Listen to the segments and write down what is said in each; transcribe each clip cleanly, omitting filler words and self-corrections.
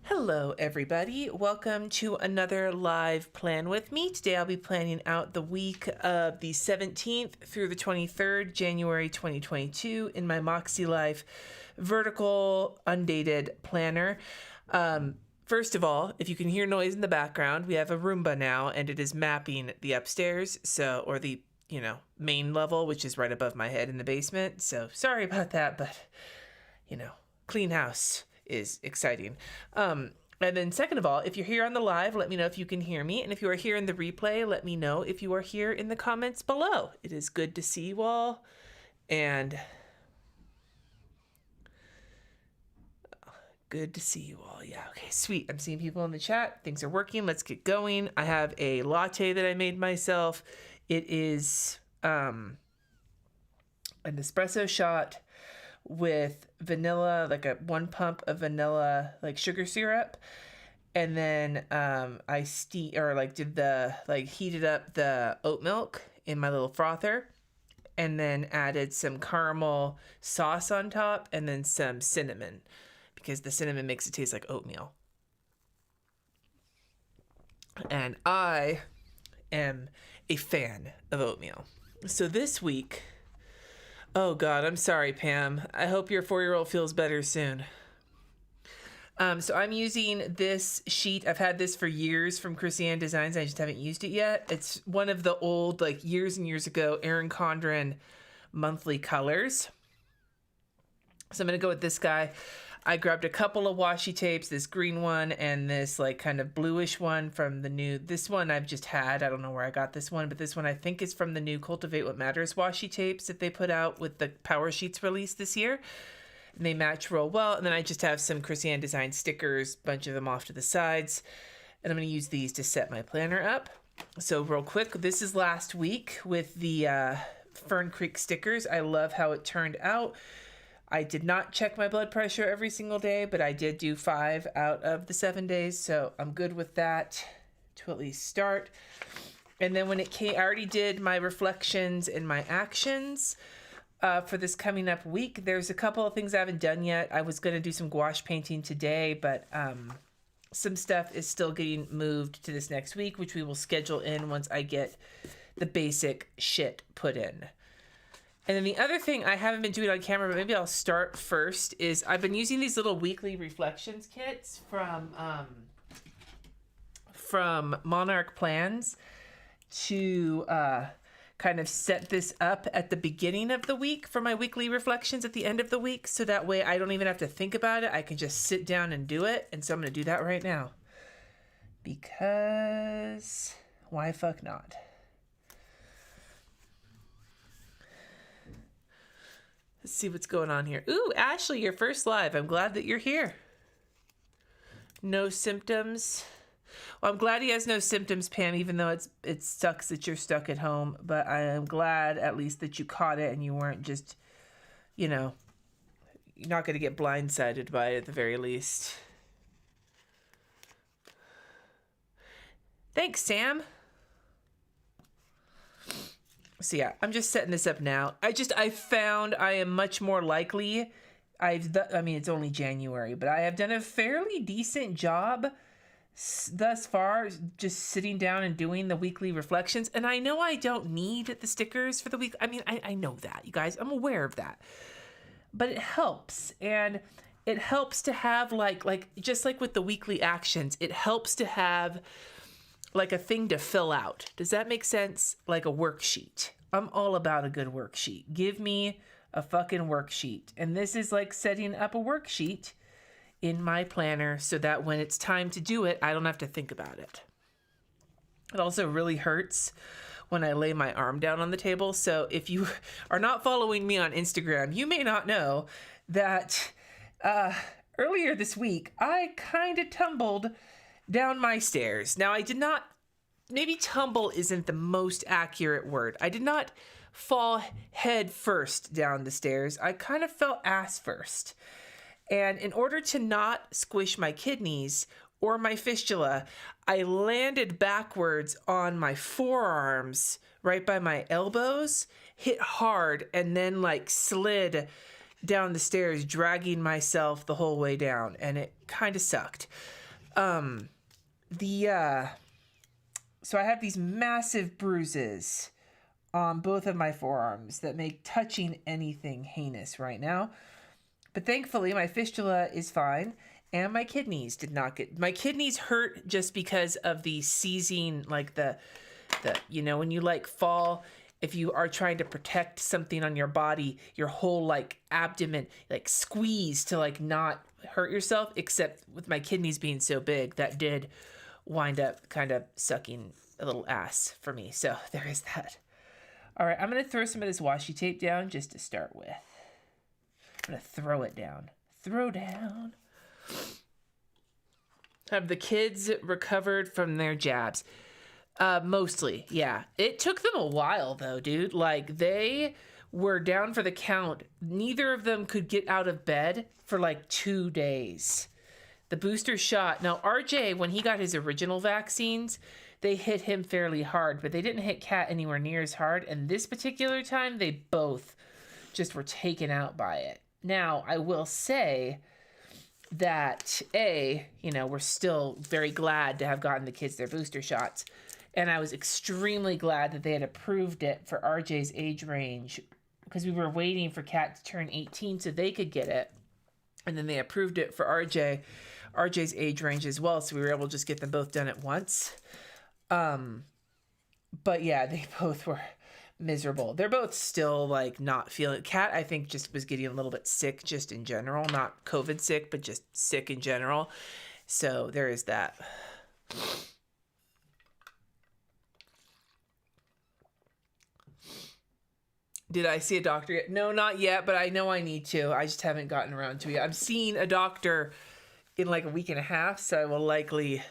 Hello, everybody. Welcome to another live plan with me. Today I'll be planning out the week of the 17th through the 23rd, January 2022 in my Makselife Vertical undated planner. First of all, if you can hear noise in the background, we have a Roomba now and it is mapping the upstairs, or the, main level, which is right above my head in the basement. So sorry about that, but, clean house is exciting. And then second of all, if you're here on the live, let me know if you can hear me. And if you are here in the replay, let me know if you are here in the comments below. It is good to see you all. And good to see you all. Yeah, okay, sweet. I'm seeing people in the chat. Things are working. Let's get going. I have a latte that I made myself. It is an espresso shot with vanilla, like a 1 pump of vanilla, like sugar syrup. And then I heated up the oat milk in my little frother and then added some caramel sauce on top and then some cinnamon because the cinnamon makes it taste like oatmeal. And I am a fan of oatmeal. So this week, oh God, I'm sorry, Pam. I hope your 4-year-old feels better soon. So I'm using this sheet. I've had this for years from Krissyanne Designs. I just haven't used it yet. It's one of the old, years and years ago, Erin Condren monthly colors. So I'm going to go with this guy. I grabbed a couple of washi tapes, this green one and this kind of bluish one from the new, this one I've just had. I don't know where I got this one, but this one I think is from the new Cultivate What Matters washi tapes that they put out with the Power Sheets release this year. And they match real well. And then I just have some Krissyanne Designs stickers, bunch of them off to the sides. And I'm going to use these to set my planner up. So real quick, this is last week with the Fern Creek stickers. I love how it turned out. I did not check my blood pressure every single day, but I did do 5 out of the 7 days. So I'm good with that to at least start. And then when it came, I already did my reflections and my actions for this coming up week. There's a couple of things I haven't done yet. I was going to do some gouache painting today, but some stuff is still getting moved to this next week, which we will schedule in once I get the basic shit put in. And then the other thing I haven't been doing on camera, but maybe I'll start first, is I've been using these little weekly reflections kits from Monarch Plans to kind of set this up at the beginning of the week for my weekly reflections at the end of the week. So that way I don't even have to think about it. I can just sit down and do it. And so I'm going to do that right now. Because why fuck not? Let's see what's going on here. Ooh, Ashley, your first live. I'm glad that you're here. No symptoms. Well, I'm glad he has no symptoms, Pam, even though it sucks that you're stuck at home. But I am glad at least that you caught it and you weren't just, you're not going to get blindsided by it at the very least. Thanks, Sam. So yeah, I'm just setting this up now. I found I am much more likely. It's only January, but I have done a fairly decent job thus far, just sitting down and doing the weekly reflections. And I know I don't need the stickers for the week. I know that, you guys. I'm aware of that. But it helps. And it helps to have just like with the weekly actions, it helps to have a thing to fill out. Does that make sense? Like a worksheet. I'm all about a good worksheet. Give me a fucking worksheet. And this is like setting up a worksheet in my planner so that when it's time to do it, I don't have to think about it. It also really hurts when I lay my arm down on the table. So if you are not following me on Instagram, you may not know that earlier this week, I kind of tumbled down my stairs. Now, I did not, maybe tumble isn't the most accurate word. I did not fall head first down the stairs. I kind of fell ass first. And in order to not squish my kidneys or my fistula, I landed backwards on my forearms right by my elbows, hit hard, and then slid down the stairs, dragging myself the whole way down, and it kind of sucked. So I have these massive bruises on both of my forearms that make touching anything heinous right now. But thankfully, my fistula is fine, and my kidneys did not get... My kidneys hurt just because of the seizing, like the you know, when you like fall, if you are trying to protect something on your body, your whole like abdomen like squeeze to like not hurt yourself, except with my kidneys being so big, that did wind up kind of sucking a little ass for me. So there is that. All right, I'm going to throw some of this washi tape down just to start with. I'm going to throw it down. Throw down. Have the kids recovered from their jabs? Mostly, yeah. It took them a while, though, dude. Like, they were down for the count. Neither of them could get out of bed for, like, 2 days. The booster shot... Now, RJ, when he got his original vaccines, they hit him fairly hard, but they didn't hit Kat anywhere near as hard. And this particular time, they both just were taken out by it. Now, I will say that, you know, we're still very glad to have gotten the kids their booster shots. And I was extremely glad that they had approved it for RJ's age range, because we were waiting for Kat to turn 18 so they could get it. And then they approved it for RJ's age range as well. So we were able to just get them both done at once. But yeah, they both were miserable. They're both still like not feeling... Kat, I think, just was getting a little bit sick just in general. Not COVID sick, but just sick in general. So there is that. Did I see a doctor yet? No, not yet, but I know I need to. I just haven't gotten around to it. I'm seeing a doctor in like a week and a half, so I will likely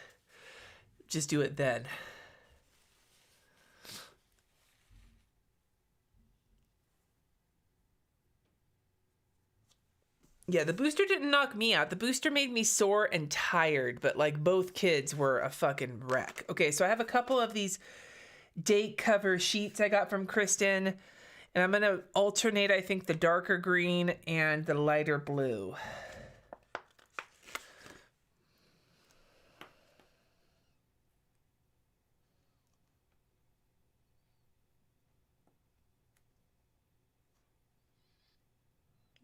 just do it then. Yeah, the booster didn't knock me out. The booster made me sore and tired, but like both kids were a fucking wreck. Okay, so I have a couple of these date cover sheets I got from Kristen. And I'm going to alternate, I think, the darker green and the lighter blue.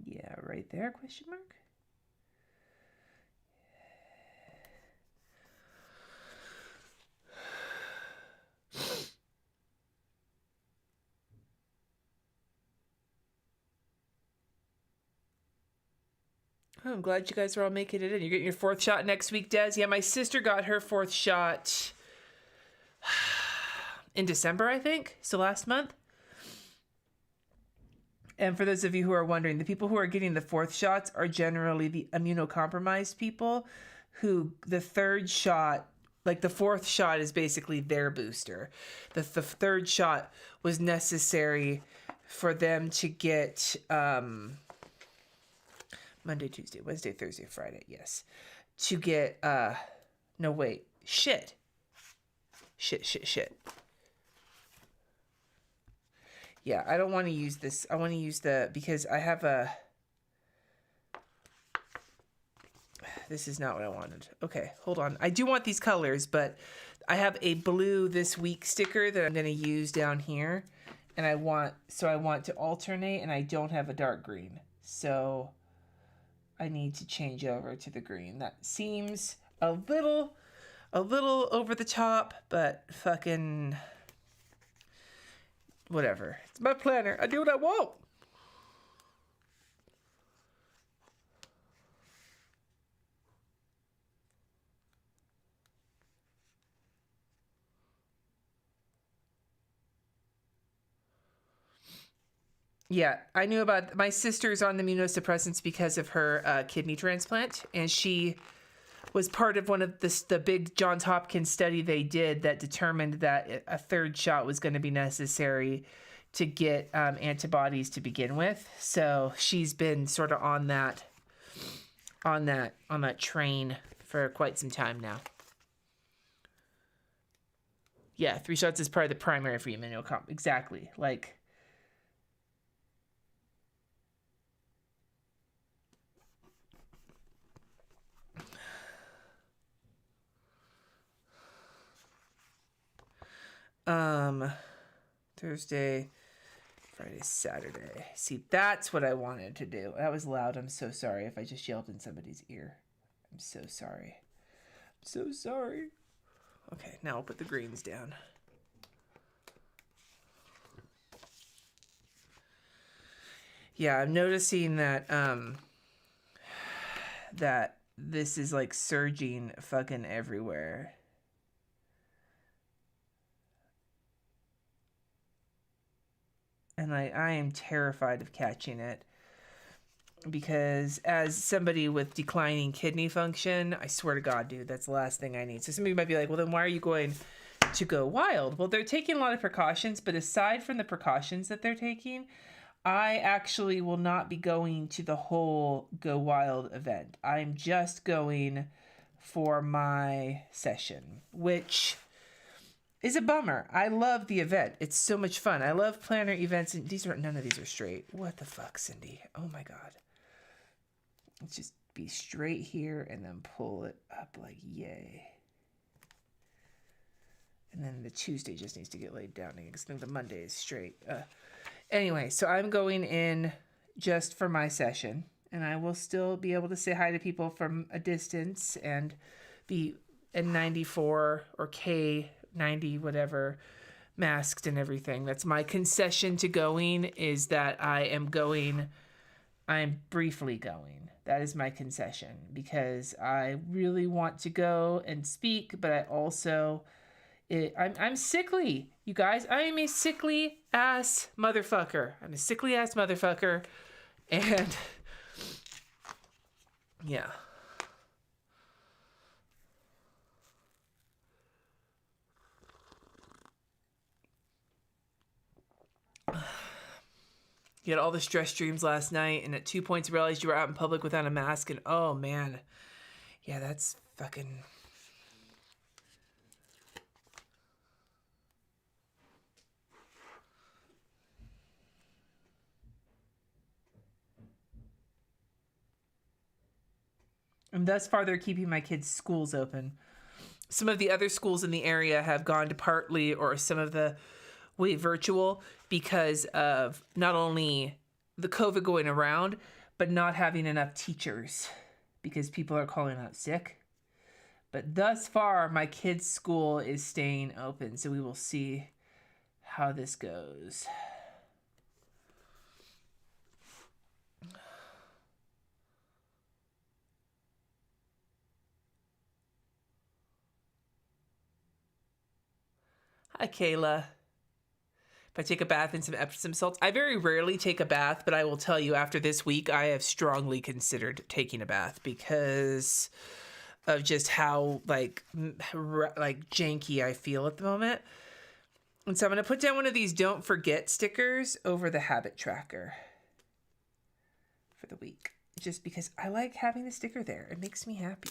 Yeah, right there, question mark. Oh, I'm glad you guys are all making it in. You're getting your 4th shot next week, Des? Yeah, my sister got her 4th shot in December, I think. So last month. And for those of you who are wondering, the people who are getting the 4th shots are generally the immunocompromised people who the 3rd shot, like the 4th shot is basically their booster. The 3rd shot was necessary for them to get... Monday, Tuesday, Wednesday, Thursday, Friday, yes. To get, no, wait, shit. Yeah, I don't want to use this. I want to use because I have this is not what I wanted. Okay, hold on. I do want these colors, but I have a blue this week sticker that I'm going to use down here. And I want to alternate, and I don't have a dark green. So... I need to change over to the green. That seems a little over the top, but fucking whatever. It's my planner. I do what I want. Yeah, I knew about... My sister's on the immunosuppressants because of her kidney transplant, and she was part of one of the big Johns Hopkins study they did that determined that a 3rd shot was going to be necessary to get antibodies to begin with. So she's been sort of on that train for quite some time now. Yeah, 3 shots is part of the primary for immunocomp. Exactly, like... Thursday, Friday, Saturday. See, that's what I wanted to do. That was loud. I'm so sorry if I just yelled in somebody's ear. I'm so sorry. I'm so sorry. Okay, now I'll put the greens down. Yeah, I'm noticing that that this is like surging fucking everywhere. And I am terrified of catching it. Because as somebody with declining kidney function, I swear to God, dude, that's the last thing I need. So somebody might be like, well, then why are you going to go wild? Well, they're taking a lot of precautions, but aside from the precautions that they're taking, I actually will not be going to the whole Go Wild event. I'm just going for my session, which is a bummer. I love the event. It's so much fun. I love planner events, and none of these are straight. What the fuck, Cindy? Oh my God. Let's just be straight here and then pull it up like yay. And then the Tuesday just needs to get laid down again because then the Monday is straight. Anyway, so I'm going in just for my session, and I will still be able to say hi to people from a distance and be N94 or K90, whatever, masked and everything. That's my concession to going, is that I'm briefly going. That is my concession, because I really want to go and speak, but I also... I'm sickly, you guys. I am a sickly ass motherfucker. I'm a sickly ass motherfucker. And yeah. You had all the stress dreams last night, and at 2 points realized you were out in public without a mask, and oh man. Yeah, that's fucking... And thus far, they're keeping my kids' schools open. Some of the other schools in the area have gone to partly or some of the way virtual because of not only the COVID going around, but not having enough teachers because people are calling out sick. But thus far, my kids' school is staying open, so we will see how this goes. Hi, Kayla. If I take a bath in some Epsom salts, I very rarely take a bath, but I will tell you after this week, I have strongly considered taking a bath because of just how like janky I feel at the moment. And so I'm going to put down one of these don't forget stickers over the habit tracker for the week, just because I like having the sticker there. It makes me happy.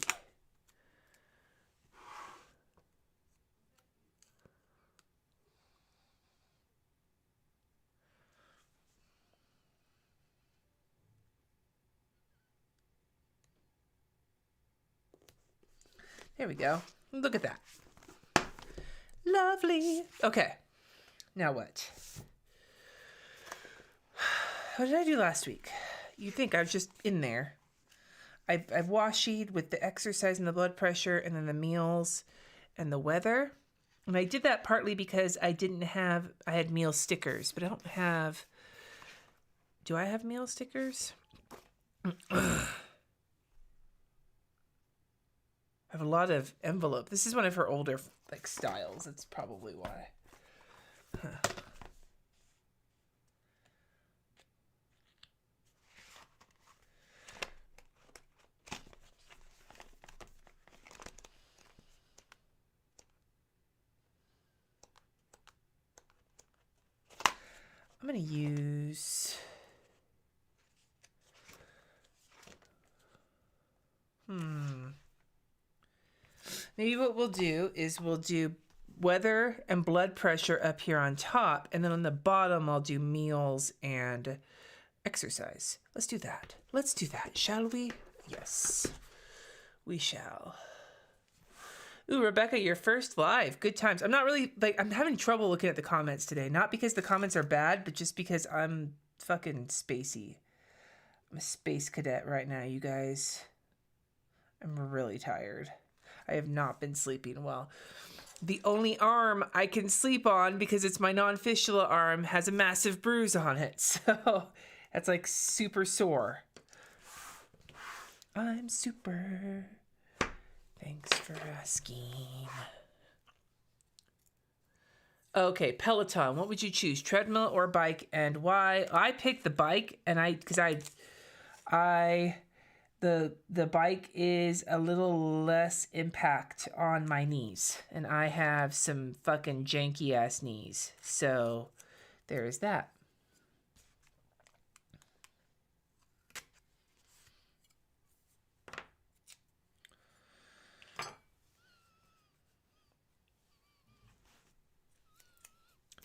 There we go. Look at that. Lovely. Okay. Now what? What did I do last week? You think I was just in there. I've washied with the exercise and the blood pressure and then the meals and the weather. And I did that partly because I had meal stickers, but I don't have... Do I have meal stickers? I have a lot of envelope. This is one of her older styles. That's probably why. Huh. I'm going to use... Maybe what we'll do is we'll do weather and blood pressure up here on top, and then on the bottom I'll do meals and exercise. Let's do that. Shall we? Yes, we shall. Ooh, Rebecca, your first live. Good times. I'm not really, like, I'm having trouble looking at the comments today. Not because the comments are bad, but just because I'm fucking spacey. I'm a space cadet right now, you guys. I'm really tired. I have not been sleeping well. The only arm I can sleep on, because it's my non-fistula arm, has a massive bruise on it. So that's like super sore. I'm super. Thanks for asking. Okay, Peloton. What would you choose, treadmill or bike, and why? I picked the bike, and the bike is a little less impact on my knees, and I have some fucking janky ass knees. So there is that.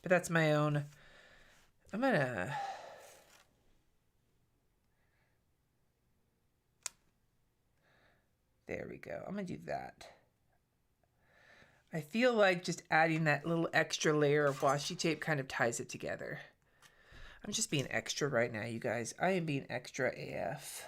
But that's my own. I'm gonna. There we go. I'm gonna do that. I feel like just adding that little extra layer of washi tape kind of ties it together. I'm just being extra right now, you guys. I am being extra AF.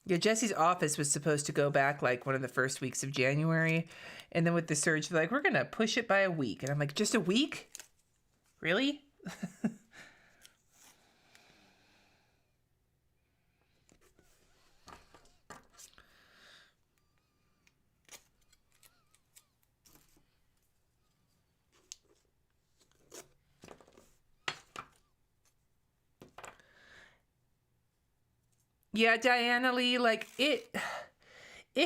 Yeah, Jesse's office was supposed to go back like one of the first weeks of January. And then with the surge, they're like, we're going to push it by a week. And I'm like, just a week? Really? Yeah, Diana Lee, like it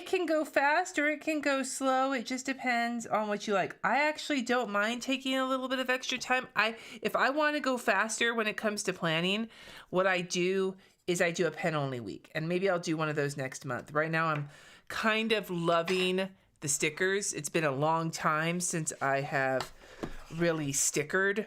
can go fast or it can go slow. It just depends on what you like. I actually don't mind taking a little bit of extra time. If I want to go faster when it comes to planning, what I do is I do a pen only week, and maybe I'll do one of those next month. Right now I'm kind of loving the stickers. It's been a long time since I have really stickered,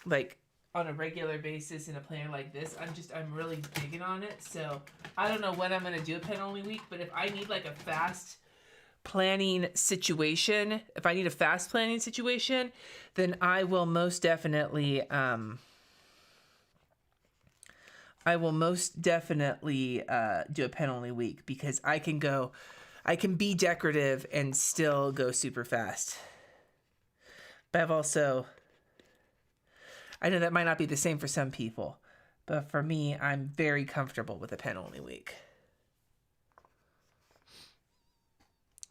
like on a regular basis in a planner like this. I'm really digging on it. So I don't know when I'm going to do a pen only week, but if I need like a fast planning situation, then I will most definitely, do a pen only week, because I can be decorative and still go super fast. But I know that might not be the same for some people, but for me, I'm very comfortable with a pen only week.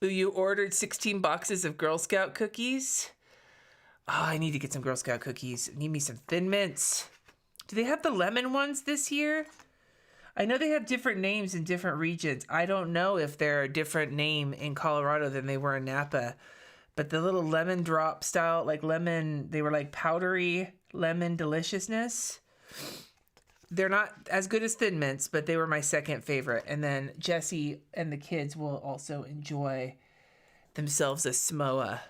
Ooh, you ordered 16 boxes of Girl Scout cookies? Oh, I need to get some Girl Scout cookies. I need me some Thin Mints. Do they have the lemon ones this year? I know they have different names in different regions. I don't know if they're a different name in Colorado than they were in Napa. But the little lemon drop style, like lemon, they were like powdery lemon deliciousness. They're not as good as Thin Mints, but they were my second favorite. And then Jesse and the kids will also enjoy themselves a Samoa.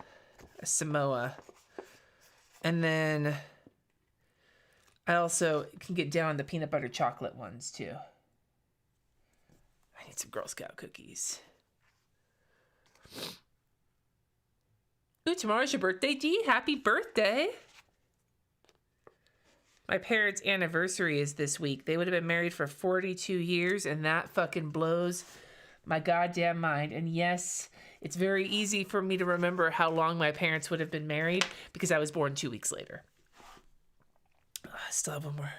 And then I also can get down the peanut butter chocolate ones too. I need some Girl Scout cookies. Ooh, tomorrow's your birthday, Dee. Happy birthday. My parents' anniversary is this week. They would have been married for 42 years, and that fucking blows my goddamn mind. And yes, it's very easy for me to remember how long my parents would have been married because I was born 2 weeks later. I still have one more.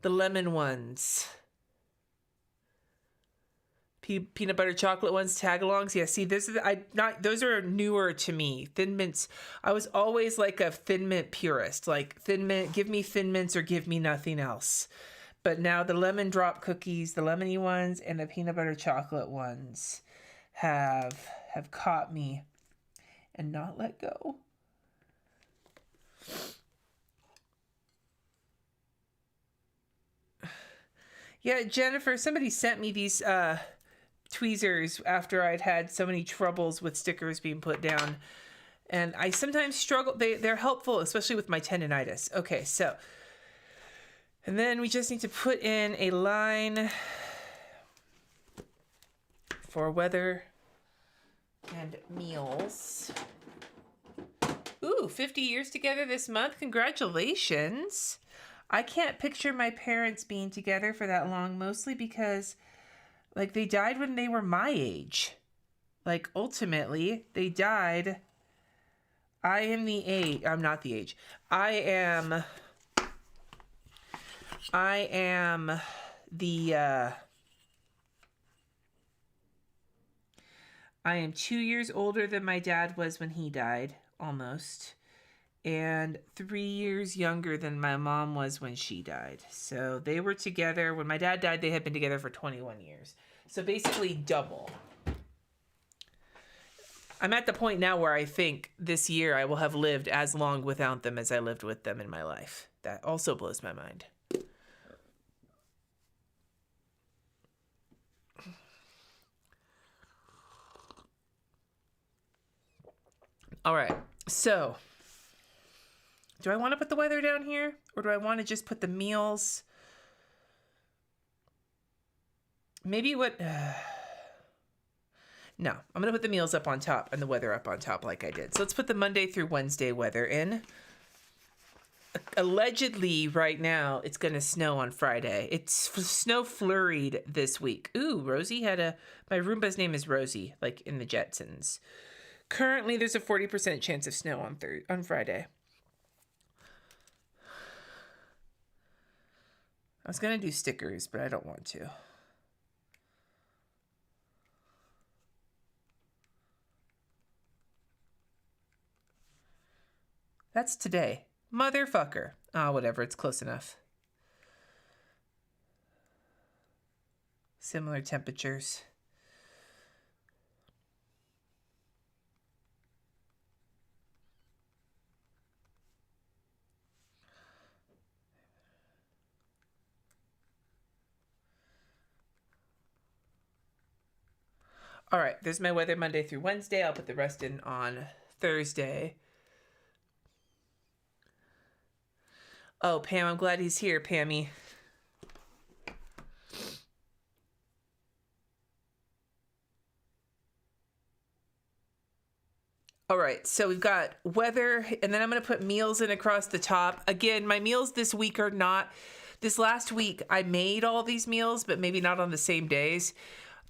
The lemon ones. Peanut butter chocolate ones, tagalongs. Yeah, see, those are newer to me. Thin Mints. I was always like a Thin Mint purist. Like Thin Mint, give me Thin Mints or give me nothing else. But now the lemon drop cookies, the lemony ones, and the peanut butter chocolate ones have caught me and not let go. Yeah, Jennifer, somebody sent me these tweezers after I'd had so many troubles with stickers being put down. And I sometimes struggle. They're helpful, especially with my tendonitis. Okay, so. And then we just need to put in a line for weather and meals. Ooh, 50 years together this month. Congratulations. I can't picture my parents being together for that long, mostly because, like, they died when they were my age. Like, ultimately, they died. I am the age. I'm not the age. I am the, I am 2 years older than my dad was when he died, almost. And 3 years younger than my mom was when she died. So they were together. When my dad died, they had been together for 21 years. So basically double. I'm at the point now where I think this year I will have lived as long without them as I lived with them in my life. That also blows my mind. All right, so do I want to put the weather down here, or do I want to just put the meals? Maybe what... No, I'm going to put the meals up on top and the weather up on top like I did. So let's put the Monday through Wednesday weather in. Allegedly, right now, it's going to snow on Friday. It's snow flurried this week. Ooh, Rosie had a... My Roomba's name is Rosie, like in the Jetsons. Currently, there's a 40% chance of snow on Friday. I was going to do stickers, but I don't want to. That's today. Motherfucker. Ah, whatever. It's close enough. Similar temperatures. All right, there's my weather Monday through Wednesday. I'll put the rest in on Thursday. Oh, Pam, I'm glad he's here, Pammy. All right, so we've got weather, and then I'm going to put meals in across the top. Again, my meals this week are not... This last week, I made all these meals, but maybe not on the same days.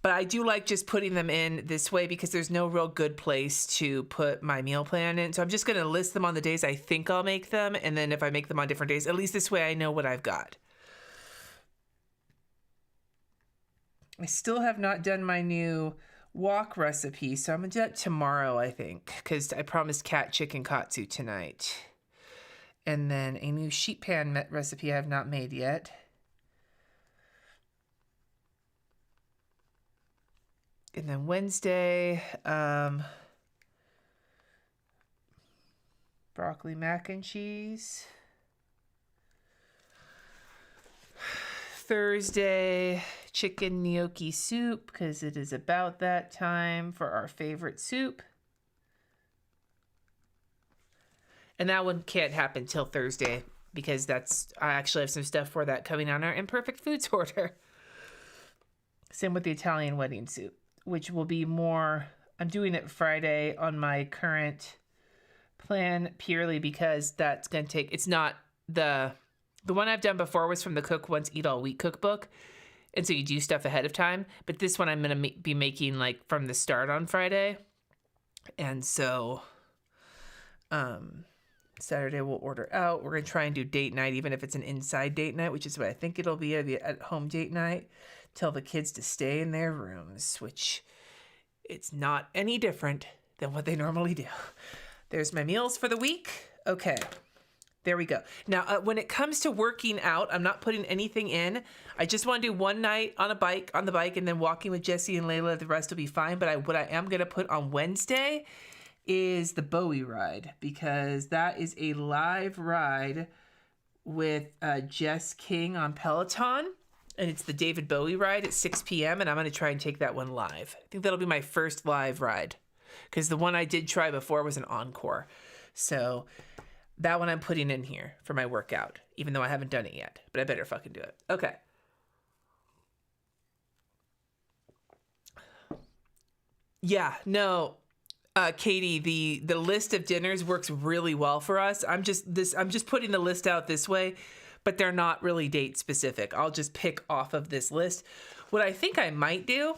But I do like just putting them in this way because there's no real good place to put my meal plan in. So I'm just going to list them on the days I think I'll make them. And then if I make them on different days, at least this way I know what I've got. I still have not done my new wok recipe. So I'm going to do that tomorrow, I think, because I promised cat chicken katsu tonight. And then a new sheet pan recipe I have not made yet. And then Wednesday, broccoli mac and cheese. Thursday, chicken gnocchi soup, because it is about that time for our favorite soup. And that one can't happen till Thursday, because I actually have some stuff for that coming on our Imperfect Foods order. Same with the Italian wedding soup, which will be more... I'm doing it Friday on my current plan purely because that's going to take... It's not the one I've done before was from the Cook Once Eat All Week cookbook. And so you do stuff ahead of time. But this one I'm going to be making like from the start on Friday. And so Saturday we'll order out. We're going to try and do date night, even if it's an inside date night, which is what I think it'll be, at home date night. Tell the kids to stay in their rooms, which it's not any different than what they normally do. There's my meals for the week. Okay, there we go. Now, when it comes to working out, I'm not putting anything in. I just want to do one night on the bike, and then walking with Jesse and Layla. The rest will be fine. But what I am going to put on Wednesday is the Bowie ride, because that is a live ride with Jess King on Peloton. and it's the David Bowie ride at 6 p.m. and I'm going to try and take that one live. I think that'll be my first live ride because the one I did try before was an encore. So that one I'm putting in here for my workout, even though I haven't done it yet, but I better fucking do it. Okay. Yeah, no, Katie, the list of dinners works really well for us. I'm just putting the list out this way, but they're not really date specific. I'll just pick off of this list. What I think I might do,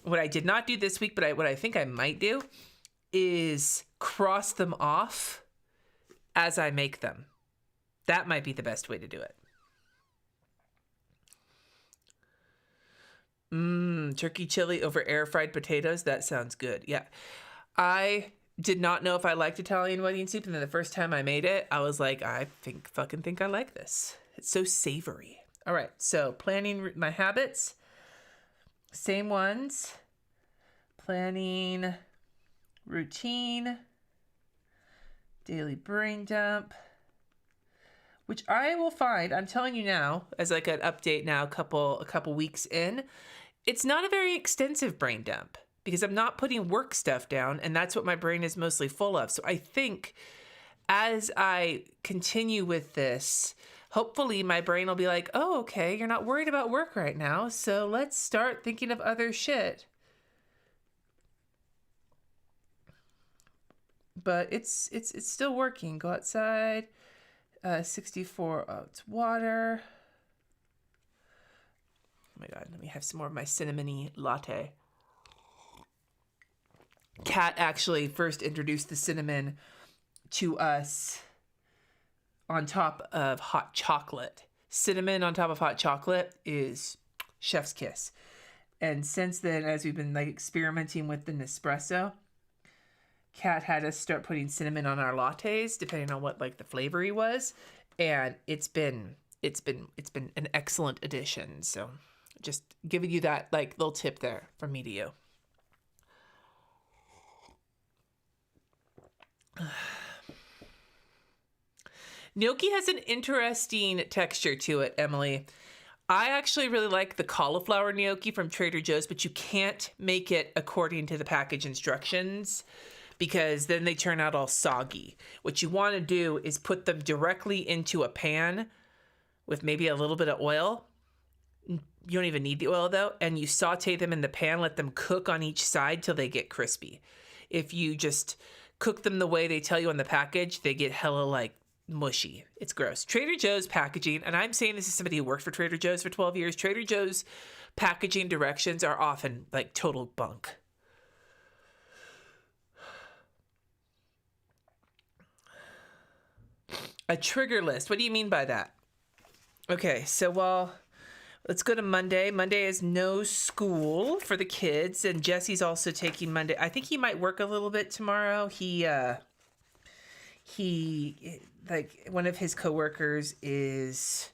what I did not do this week, but what I think I might do is cross them off as I make them. That might be the best way to do it. Turkey chili over air fried potatoes. That sounds good. Yeah. I did not know if I liked Italian wedding soup. And then the first time I made it, I was like, I fucking think I like this. It's so savory. All right. So planning my habits, same ones. Planning routine, daily brain dump, which I will find, I'm telling you now, as like an update now, a couple weeks in, it's not a very extensive brain dump because I'm not putting work stuff down, and that's what my brain is mostly full of. So I think as I continue with this, hopefully my brain will be like, oh, okay, you're not worried about work right now, so let's start thinking of other shit. But it's still working. Go outside. 64. Oh, it's water. Oh my God. Let me have some more of my cinnamony latte. Kat actually first introduced the cinnamon to us on top of hot chocolate. Cinnamon on top of hot chocolate is chef's kiss. And since then, as we've been like experimenting with the Nespresso, Kat had us start putting cinnamon on our lattes, depending on what like the flavor he was, and it's been an excellent addition. So, just giving you that like little tip there from me to you. Gnocchi has an interesting texture to it, Emily. I actually really like the cauliflower gnocchi from Trader Joe's, but you can't make it according to the package instructions, because then they turn out all soggy. What you want to do is put them directly into a pan with maybe a little bit of oil. You don't even need the oil though. And you saute them in the pan, let them cook on each side till they get crispy. If you just cook them the way they tell you on the package, they get hella like mushy. It's gross. Trader Joe's packaging, and I'm saying this as somebody who worked for Trader Joe's for 12 years, Trader Joe's packaging directions are often like total bunk. A trigger list. What do you mean by that? Okay, so let's go to Monday. Monday is no school for the kids, and Jesse's also taking Monday. I think he might work a little bit tomorrow. He like one of his coworkers is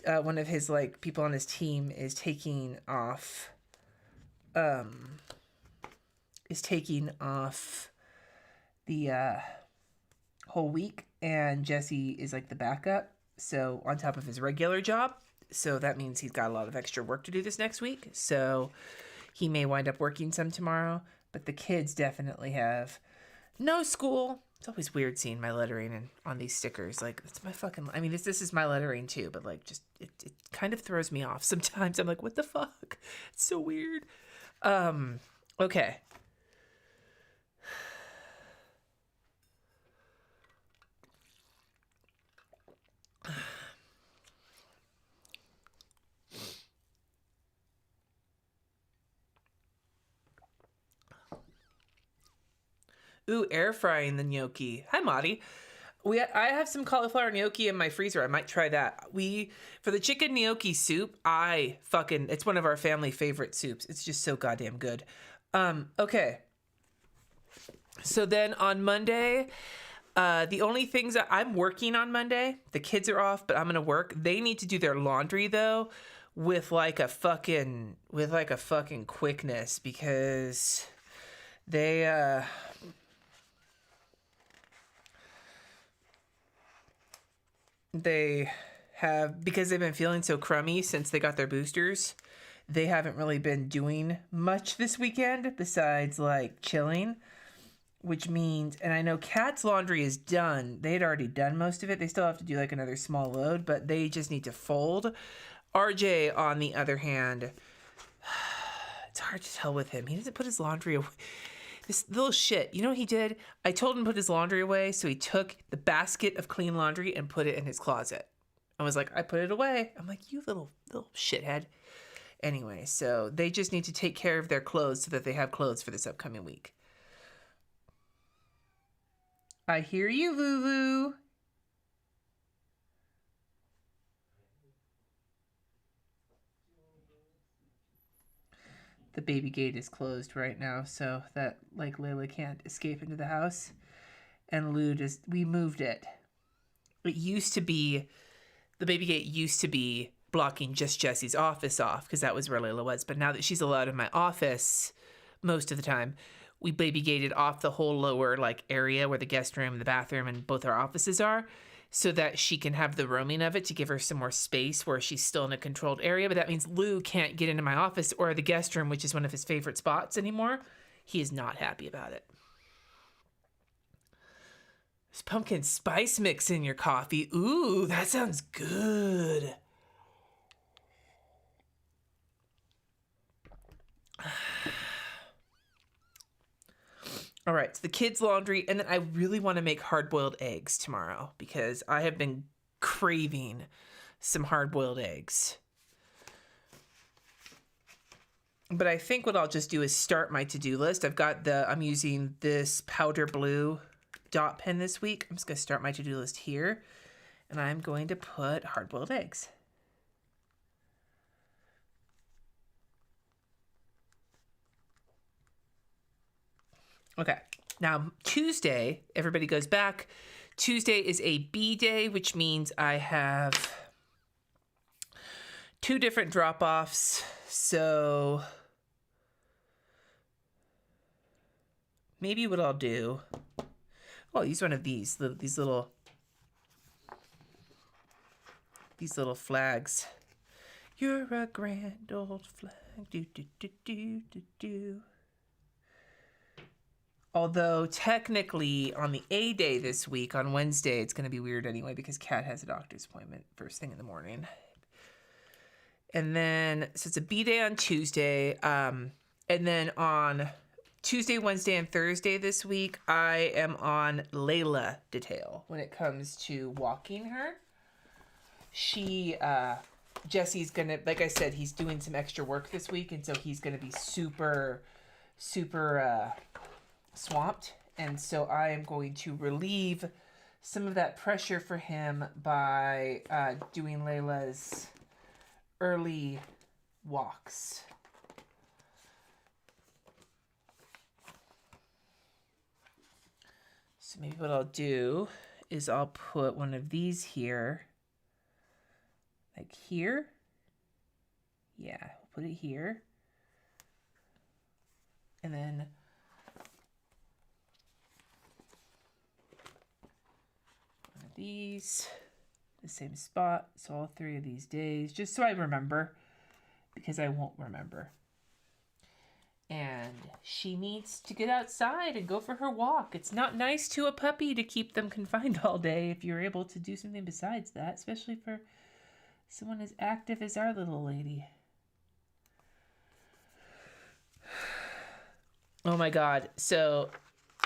one of his like people on his team is taking off the whole week, and Jesse is like the backup, so on top of his regular job. So that means he's got a lot of extra work to do this next week, so he may wind up working some tomorrow. But the kids definitely have no school. It's always weird seeing my lettering on these stickers. Like, it's my fucking, I mean, this is my lettering too, but like, just, it kind of throws me off. Sometimes I'm like, what the fuck? It's so weird. Okay. Ooh, air frying the gnocchi. Hi, Madi. I have some cauliflower gnocchi in my freezer. I might try that. For the chicken gnocchi soup, it's one of our family favorite soups. It's just so goddamn good. Okay. So then on Monday, the only things that I'm working on Monday, the kids are off, but I'm going to work. They need to do their laundry though with like a fucking quickness, because they have, because they've been feeling so crummy since they got their boosters, they haven't really been doing much this weekend besides like chilling, which means, and I know Kat's laundry is done. They had already done most of it. They still have to do like another small load, but they just need to fold. RJ, on the other hand, it's hard to tell with him. He doesn't put his laundry away. This little shit. You know what he did? I told him to put his laundry away, so he took the basket of clean laundry and put it in his closet. I was like, I put it away. I'm like, you little shithead. Anyway, so they just need to take care of their clothes so that they have clothes for this upcoming week. I hear you, Lulu. The baby gate is closed right now, so that like Layla can't escape into the house. And Lou we moved it. It used to be, the baby gate used to be blocking just Jesse's office off because that was where Layla was. But now that she's allowed in my office most of the time, we baby gated off the whole lower like area where the guest room, the bathroom, and both our offices are, so that she can have the roaming of it to give her some more space where she's still in a controlled area. But that means Lou can't get into my office or the guest room, which is one of his favorite spots anymore. He is not happy about it. There's pumpkin spice mix in your coffee. Ooh, that sounds good. All right, so the kids' laundry, and then I really want to make hard-boiled eggs tomorrow because I have been craving some hard-boiled eggs. But I think what I'll just do is start my to-do list. I'm using this powder blue dot pen this week. I'm just going to start my to-do list here, and I'm going to put hard-boiled eggs. Okay, now Tuesday, everybody goes back. Tuesday is a B day, which means I have 2 different drop-offs. So maybe what I'll do, I'll use one of these little flags. You're a grand old flag. Do, do, do, do, do, do. Although technically on the A day this week, on Wednesday, it's going to be weird anyway because Kat has a doctor's appointment first thing in the morning. And then, so it's a B day on Tuesday. And then on Tuesday, Wednesday, and Thursday this week, I am on Layla detail when it comes to walking her. Jesse's going to, like I said, he's doing some extra work this week. And so he's going to be super swamped, and so I am going to relieve some of that pressure for him by doing Layla's early walks. So maybe what I'll do is I'll put one of these here, like here. Yeah, I'll put it here, and then these, the same spot, so all 3 of these days, just so I remember, because I won't remember. And she needs to get outside and go for her walk. It's not nice to a puppy to keep them confined all day if you're able to do something besides that, especially for someone as active as our little lady. Oh my God, so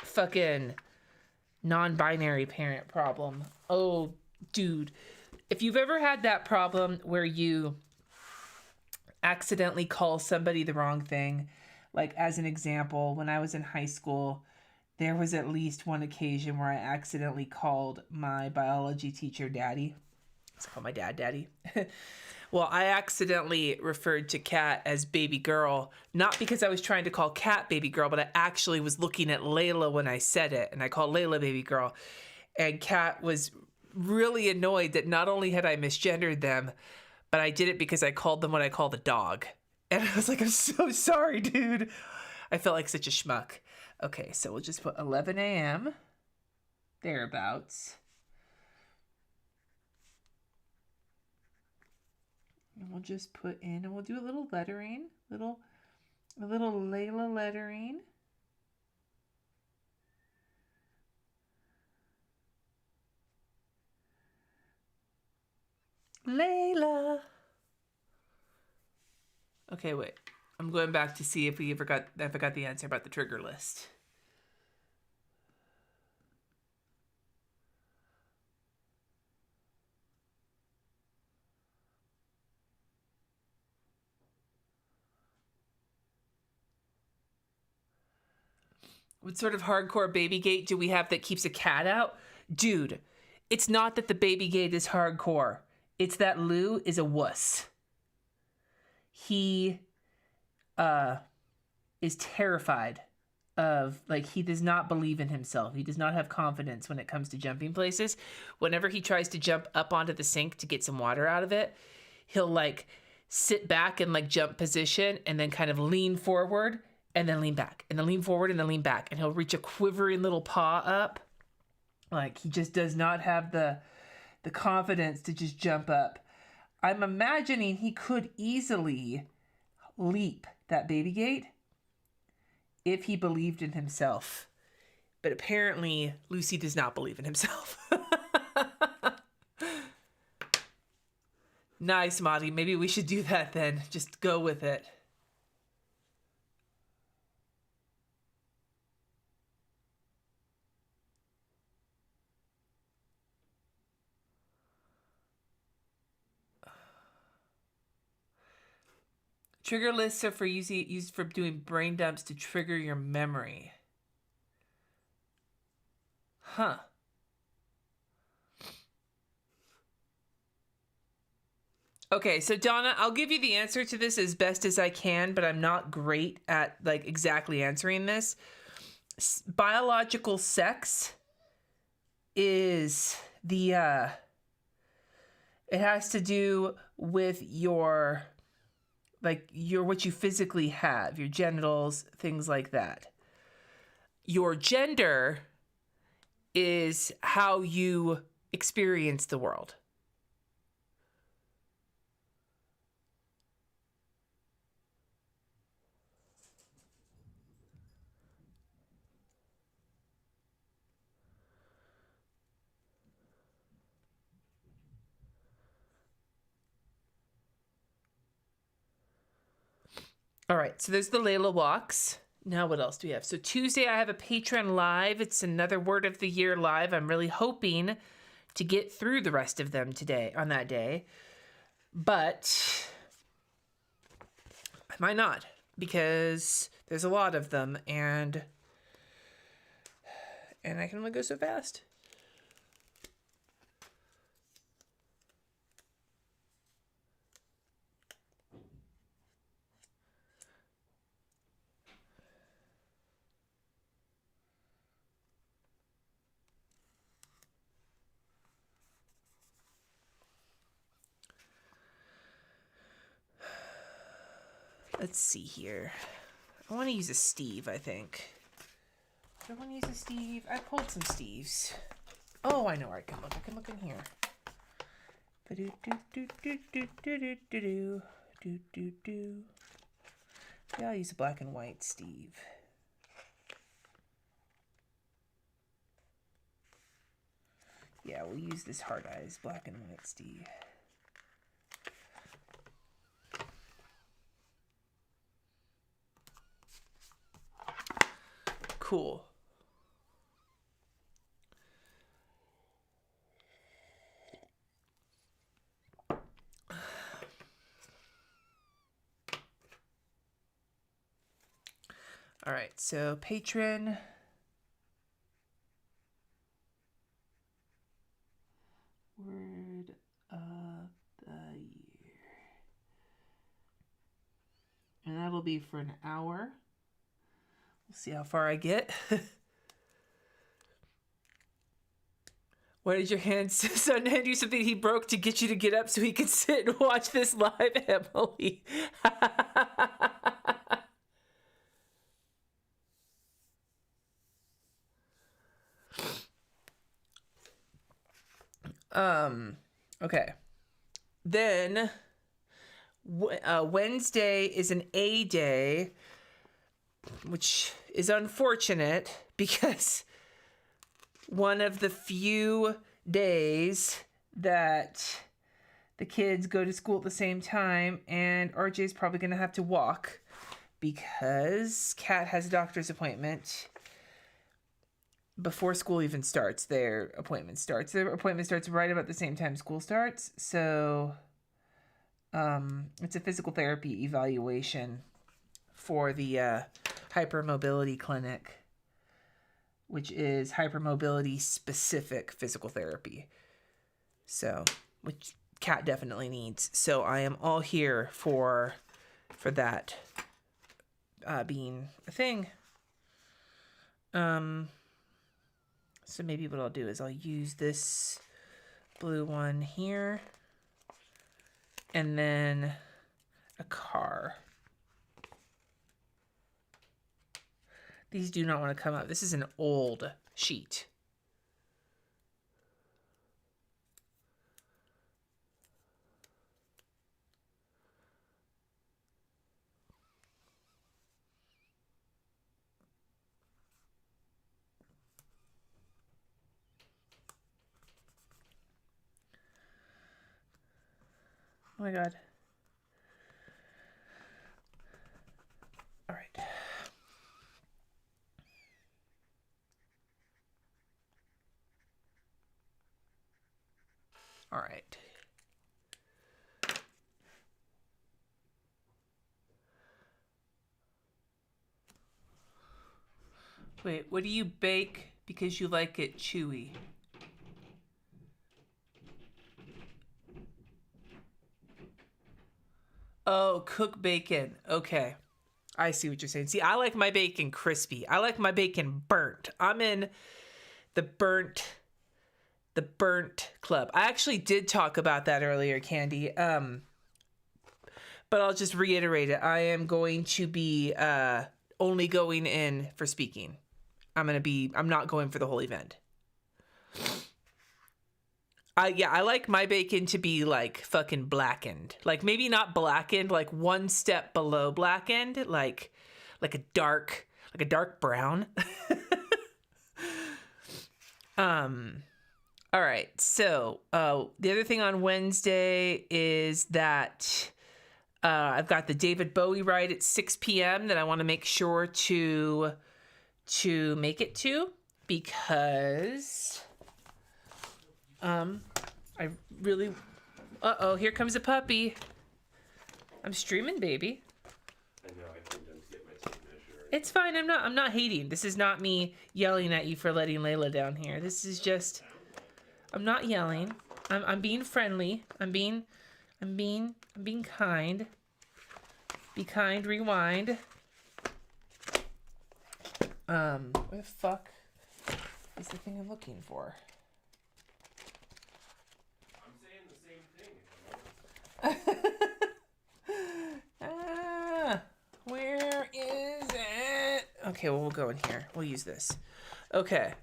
fucking non-binary parent problem. Oh, dude. If you've ever had that problem where you accidentally call somebody the wrong thing, like as an example, when I was in high school, there was at least one occasion where I accidentally called my biology teacher daddy. Let's call my dad daddy. Well, I accidentally referred to Kat as baby girl, not because I was trying to call Kat baby girl, but I actually was looking at Layla when I said it, and I called Layla baby girl. And Kat was really annoyed that not only had I misgendered them, but I did it because I called them what I call the dog. And I was like, I'm so sorry, dude. I felt like such a schmuck. Okay, so we'll just put 11 a.m. thereabouts. And we'll just put in, and we'll do a little lettering, a little Layla lettering. Layla. Okay, wait. I'm going back to see if I got the answer about the trigger list. What sort of hardcore baby gate do we have that keeps a cat out? Dude, it's not that the baby gate is hardcore. It's that Lou is a wuss. He is terrified of, like, he does not believe in himself. He does not have confidence when it comes to jumping places. Whenever he tries to jump up onto the sink to get some water out of it, he'll like sit back in like jump position and then kind of lean forward and then lean back and then lean forward and then lean back. And he'll reach a quivering little paw up. Like, he just does not have the confidence to just jump up. I'm imagining he could easily leap that baby gate if he believed in himself. But apparently, Lucy does not believe in himself. Nice, Monty. Maybe we should do that then. Just go with it. Trigger lists are used for doing brain dumps to trigger your memory. Huh. Okay, so Donna, I'll give you the answer to this as best as I can, but I'm not great at like exactly answering this. Biological sex is the it has to do with your what you physically have, your genitals, things like that. Your gender is how you experience the world. All right, so there's the Layla walks. Now what else do we have? So Tuesday I have a patron live. It's another Word of the Year live. I'm really hoping to get through the rest of them today, on that day. But I might not, because there's a lot of them, and I can only go so fast. Let's see here. I want to use a Steve, I think. Do I want to use a Steve? I pulled some Steves. Oh, I know where I can look. I can look in here. Yeah, I'll use a black and white Steve. Yeah, we'll use this Hard Eyes black and white Steve. Cool. All right, so patron. Word of the Year. And that'll be for an hour. We'll see how far I get. Why did your son hand you something he broke to get you to get up so he could sit and watch this live, Emily? Okay. Then Wednesday is an A day, which is unfortunate because one of the few days that the kids go to school at the same time, and RJ is probably going to have to walk because Kat has a doctor's appointment before school even starts. Their appointment starts right about the same time school starts. So it's a physical therapy evaluation for the hypermobility clinic, which is hypermobility specific physical therapy. So, which Kat definitely needs. So I am all here for that being a thing. So maybe what I'll do is I'll use this blue one here and then a car. These do not want to come up. This is an old sheet. Oh my God. All right. All right. Wait, what do you bake because you like it chewy? Oh, cook bacon. Okay. I see what you're saying. See, I like my bacon crispy. I like my bacon burnt. I'm in the burnt club. I actually did talk about that earlier, Candy. But I'll just reiterate it. I am going to be only going in for speaking. I'm not going for the whole event. I like my bacon to be like fucking blackened. Like maybe not blackened, like one step below blackened, like a dark brown. All right. So, the other thing on Wednesday is that I've got the David Bowie ride at 6 p.m. that I want to make sure to make it to because I really here comes a puppy. I'm streaming, baby. I know, I came down to get my tape measure. It's fine. I'm not hating. This is not me yelling at you for letting Layla down here. This is just I'm not yelling. I'm being friendly. I'm being kind. Be kind, rewind. Where the fuck is the thing I'm looking for? I'm saying the same thing. Where is it? Okay, well, we'll go in here. We'll use this. Okay.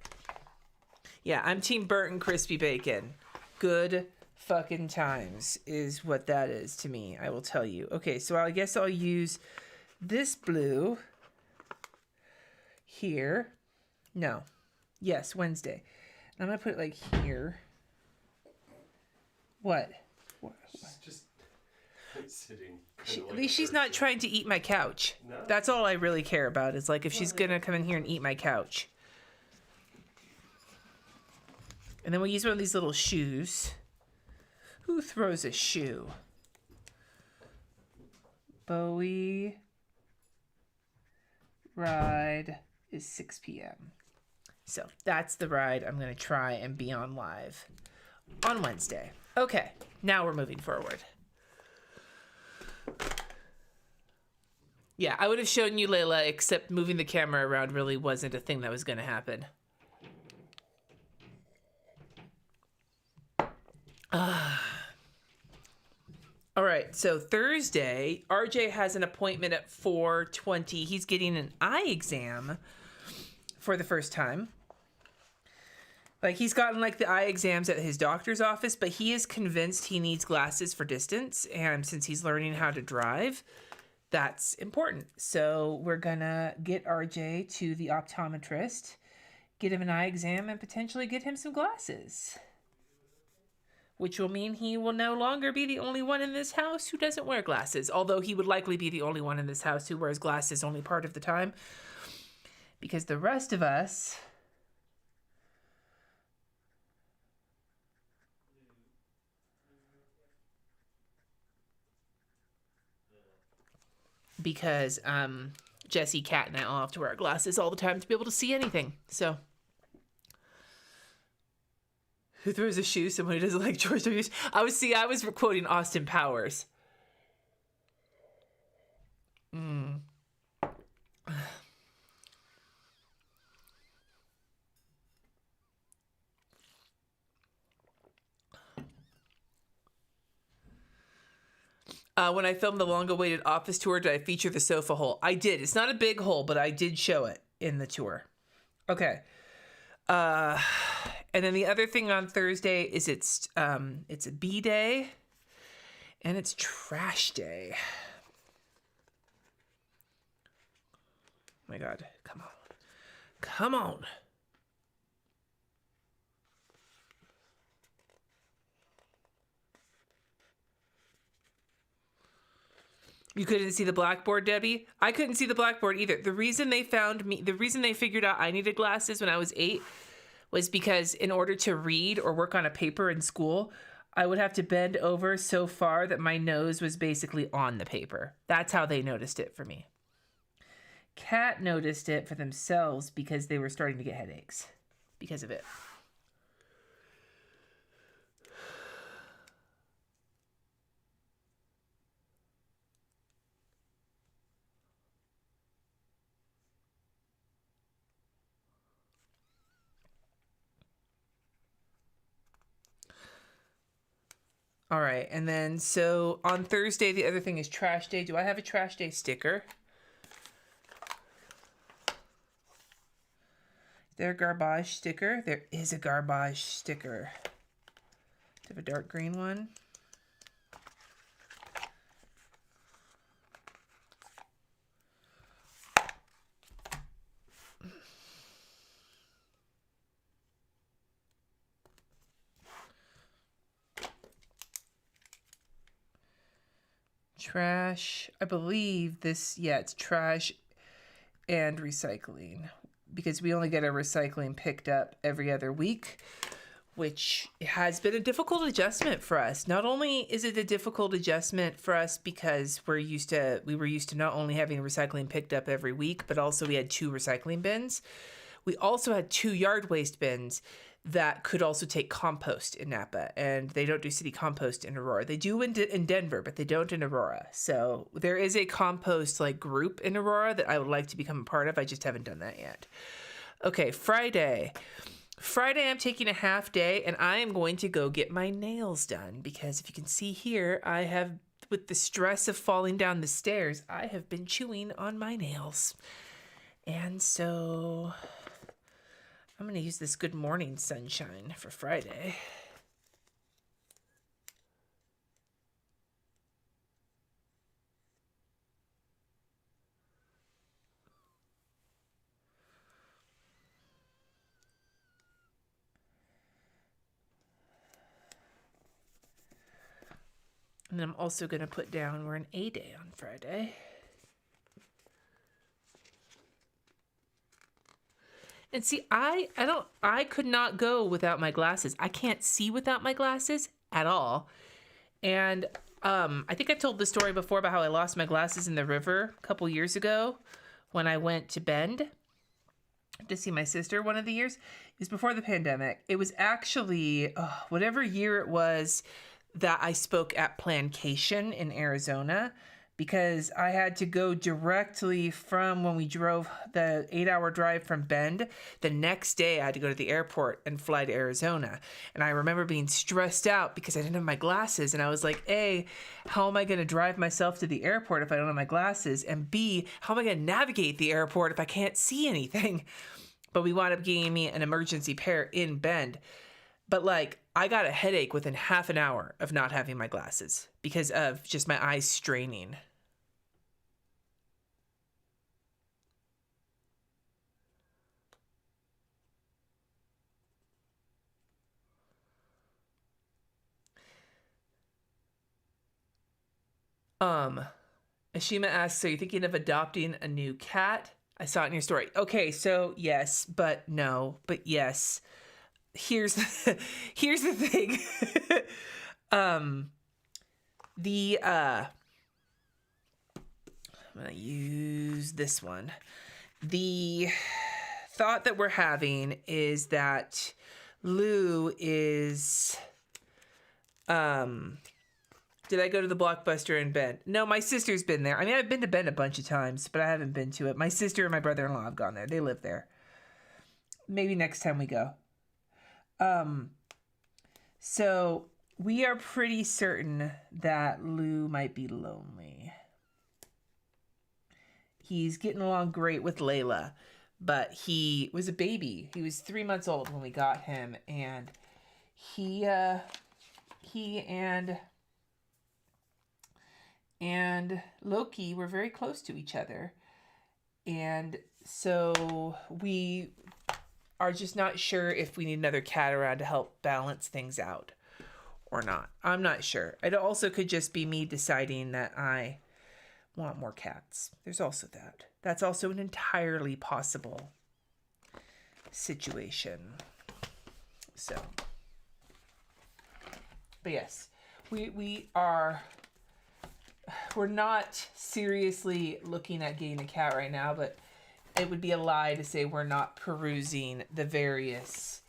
Yeah, I'm Team Burton Crispy Bacon. Good fucking times is what that is to me, I will tell you. Okay, so I guess I'll use this blue here. No. Yes, Wednesday. And I'm going to put it like here. What? She's just sitting. At least she's not trying to eat my couch. No. That's all I really care about is like if she's going to come in here and eat my couch. And then we'll use one of these little shoes. Who throws a shoe? Bowie ride is 6 p.m. So that's the ride I'm going to try and be on live on Wednesday. Okay, now we're moving forward. Yeah, I would have shown you Layla, except moving the camera around really wasn't a thing that was going to happen. All right, so Thursday, RJ has an appointment at 4:20. He's getting an eye exam for the first time. Like, he's gotten, like, the eye exams at his doctor's office, but he is convinced he needs glasses for distance. And since he's learning how to drive, that's important. So we're going to get RJ to the optometrist, get him an eye exam, and potentially get him some glasses. Which will mean he will no longer be the only one in this house who doesn't wear glasses. Although he would likely be the only one in this house who wears glasses only part of the time. Because the rest of us... Because Jesse, Kat, and I all have to wear our glasses all the time to be able to see anything. So, who throws a shoe? Someone who doesn't like George W. I was quoting Austin Powers. When I filmed the long-awaited office tour, did I feature the sofa hole? I did. It's not a big hole, but I did show it in the tour. Okay. And then the other thing on Thursday is it's a bee day and it's trash day. Oh my God. Come on. Come on. You couldn't see the blackboard, Debbie? I couldn't see the blackboard either. The reason they figured out I needed glasses when I was 8 was because in order to read or work on a paper in school, I would have to bend over so far that my nose was basically on the paper. That's how they noticed it for me. Kat noticed it for themselves because they were starting to get headaches because of it. All right, and then so on Thursday, the other thing is trash day. Do I have a trash day sticker? Is there a garbage sticker? There is a garbage sticker. Do you have a dark green one? Trash, I believe this, yeah, it's trash and recycling because we only get our recycling picked up every other week, which has been a difficult adjustment for us. Not only is it a difficult adjustment for us because we were used to not only having recycling picked up every week, but also we had 2 recycling bins. We also had 2 yard waste bins that could also take compost in Napa, and they don't do city compost in Aurora. They do in Denver, but they don't in Aurora. So there is a compost like group in Aurora that I would like to become a part of. I just haven't done that yet. Okay, Friday. Friday, I'm taking a half day, and I am going to go get my nails done because if you can see here, I have, with the stress of falling down the stairs, I have been chewing on my nails. And so I'm going to use this Good Morning Sunshine for Friday. And then I'm also going to put down we're an A day on Friday. And see, I could not go without my glasses. I can't see without my glasses at all. And I think I've told the story before about how I lost my glasses in the river a couple years ago when I went to Bend to see my sister one of the years. It was before the pandemic. It was actually whatever year it was that I spoke at Plantation in Arizona, because I had to go directly from when we drove the 8-hour drive from Bend. The next day I had to go to the airport and fly to Arizona. And I remember being stressed out because I didn't have my glasses. And I was like, A, how am I going to drive myself to the airport if I don't have my glasses? And B, how am I going to navigate the airport if I can't see anything? but we wound up getting me an emergency pair in Bend. But like, I got a headache within half an hour of not having my glasses because of just my eyes straining. Ashima asks, are you thinking of adopting a new cat? I saw it in your story. Okay, so yes, but no, but yes. Here's the thing. I'm gonna use this one. The thought that we're having is that Lou is did I go to the Blockbuster in Bend? No, my sister's been there. I mean, I've been to Bend a bunch of times, but I haven't been to it. My sister and my brother-in-law have gone there. They live there. Maybe next time we go. So we are pretty certain that Lou might be lonely. He's getting along great with Layla, but he was a baby. He was 3 months old when we got him, and he and Loki were very close to each other. And so we are just not sure if we need another cat around to help balance things out or not. I'm not sure. It also could just be me deciding that I want more cats. There's also that. That's also an entirely possible situation. So, but yes, we're not seriously looking at getting a cat right now, but it would be a lie to say we're not perusing the various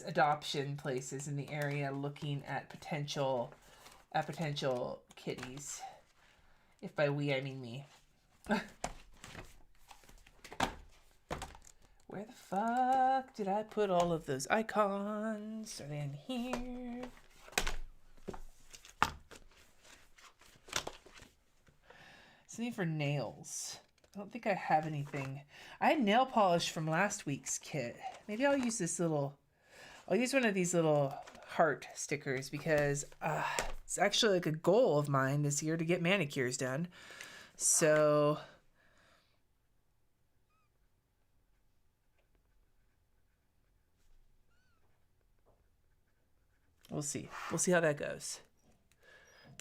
adoption places in the area, looking at potential kitties. If by we, I mean me. Where the fuck did I put all of those icons? Are they in here? Something for nails. I don't think I have anything. I had nail polish from last week's kit. Maybe I'll use I'll use one of these little heart stickers because it's actually like a goal of mine this year to get manicures done. So we'll see. We'll see how that goes.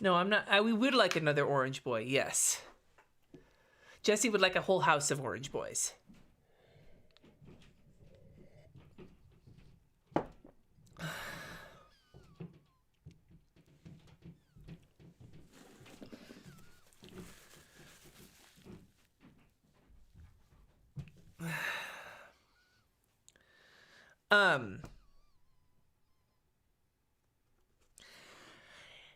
No, I'm not. We would like another orange boy. Yes. Jesse would like a whole house of orange boys.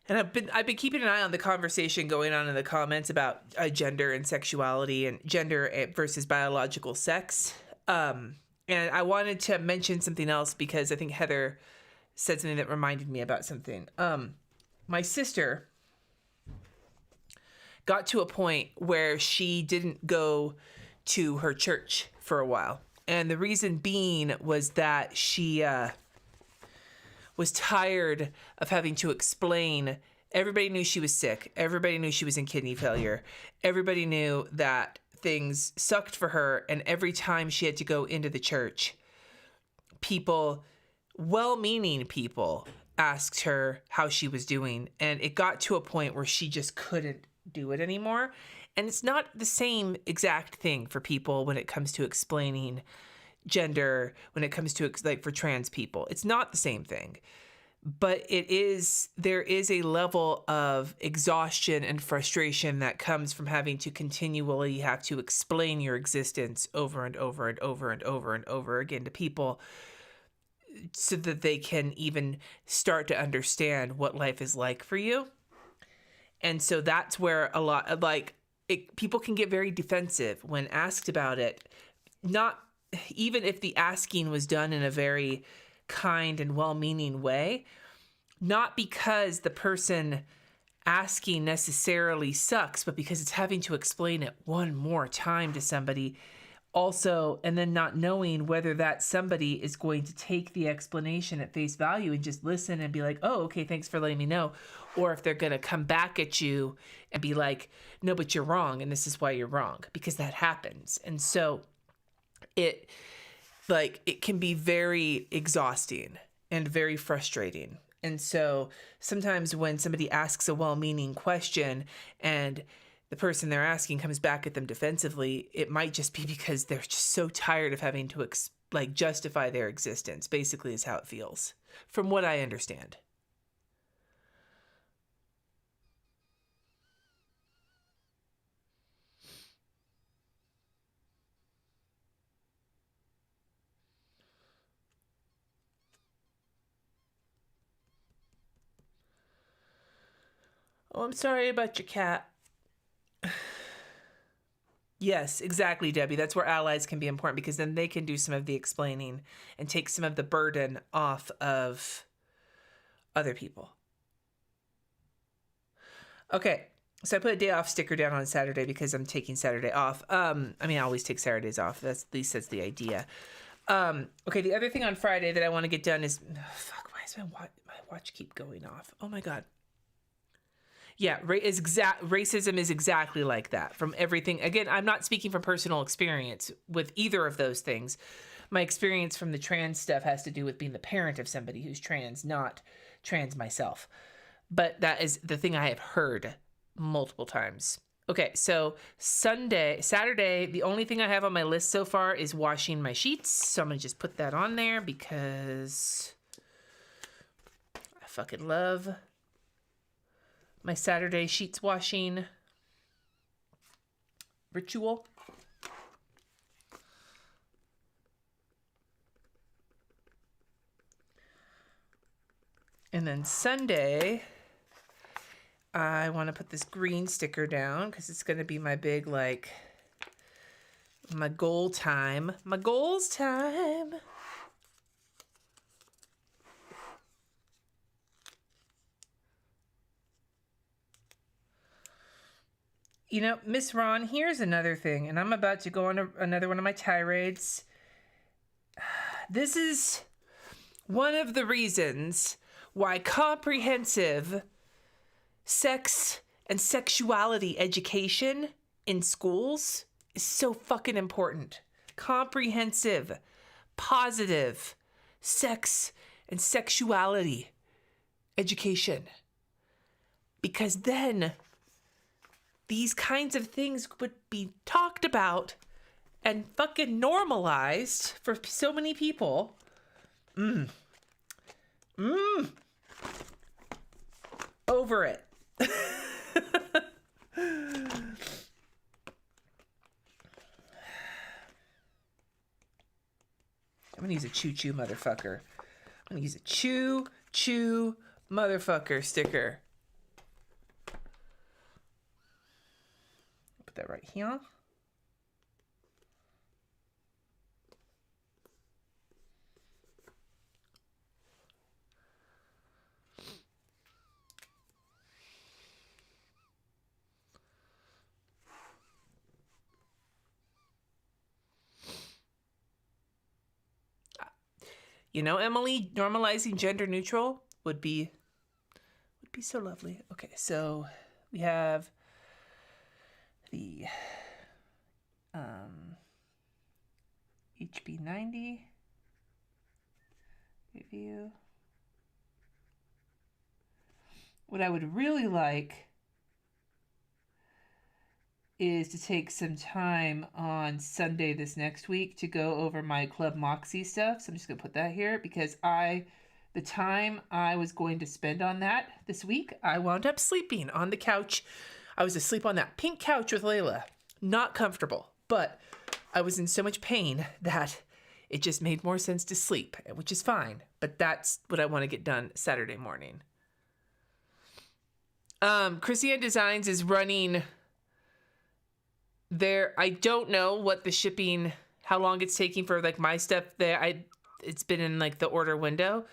And I've been keeping an eye on the conversation going on in the comments about gender and sexuality and gender versus biological sex. And I wanted to mention something else because I think Heather said something that reminded me about something. My sister got to a point where she didn't go to her church for a while. And the reason being was that she was tired of having to explain. Everybody knew she was sick. Everybody knew she was in kidney failure. Everybody knew that things sucked for her. And every time she had to go into the church, people, well-meaning people, asked her how she was doing. And it got to a point where she just couldn't do it anymore. And it's not the same exact thing for people when it comes to explaining gender, when it comes to like for trans people. It's not the same thing. But there is a level of exhaustion and frustration that comes from having to continually have to explain your existence over and over and over and over and over again to people so that they can even start to understand what life is like for you. And so that's where a lot of people can get very defensive when asked about it. Not even if the asking was done in a very kind and well-meaning way, not because the person asking necessarily sucks, but because it's having to explain it one more time to somebody also, and then not knowing whether that somebody is going to take the explanation at face value and just listen and be like, oh, okay, thanks for letting me know. Or if they're going to come back at you and be like, no, but you're wrong. And this is why you're wrong, because that happens. And so it can be very exhausting and very frustrating. And so sometimes when somebody asks a well-meaning question and the person they're asking comes back at them defensively, it might just be because they're just so tired of having to justify their existence, basically is how it feels, from what I understand. Oh, I'm sorry about your cat. Yes, exactly, Debbie. That's where allies can be important, because then they can do some of the explaining and take some of the burden off of other people. Okay, so I put a day off sticker down on Saturday because I'm taking Saturday off. I always take Saturdays off. That's the idea. Okay, the other thing on Friday that I want to get done is... why does my watch keep going off? Oh my God. Yeah, racism is exactly like that. From everything, again, I'm not speaking from personal experience with either of those things. My experience from the trans stuff has to do with being the parent of somebody who's trans, not trans myself. But that is the thing I have heard multiple times. Okay, so Saturday, the only thing I have on my list so far is washing my sheets. So I'm going to just put that on there because I fucking love my Saturday sheets washing ritual. And then Sunday, I want to put this green sticker down because it's going to be my big, my goal time. My goals time. You know, Miss Ron, here's another thing, and I'm about to go on another one of my tirades. This is one of the reasons why comprehensive sex and sexuality education in schools is so fucking important. Comprehensive, positive sex and sexuality education. Because then these kinds of things would be talked about and fucking normalized for so many people. Over it. I'm gonna use a choo-choo motherfucker. I'm gonna use a choo-choo motherfucker sticker. Put that right here. You know, Emily, normalizing gender neutral would be so lovely. Okay, so we have the HB90 review. What I would really like is to take some time on Sunday this next week to go over my Club Moxie stuff. So I'm just going to put that here because the time I was going to spend on that this week, I wound up sleeping on the couch. I was asleep on that pink couch with Layla. Not comfortable, but I was in so much pain that it just made more sense to sleep, which is fine. But that's what I want to get done Saturday morning. Krissyanne Designs is running there. I don't know what the shipping, how long it's taking for like my stuff there. It's been in like the order window,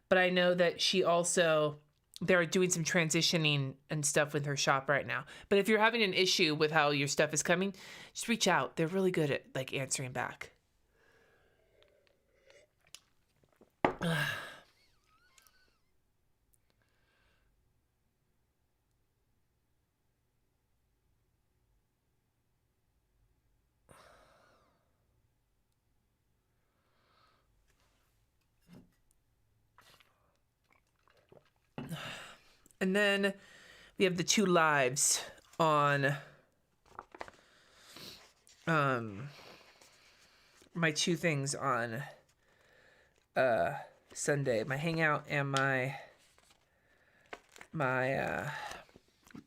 but I know that she also they're doing some transitioning and stuff with her shop right now. But if you're having an issue with how your stuff is coming, just reach out. They're really good at like answering back. And then we have the 2 lives on my 2 things on Sunday, my hangout and my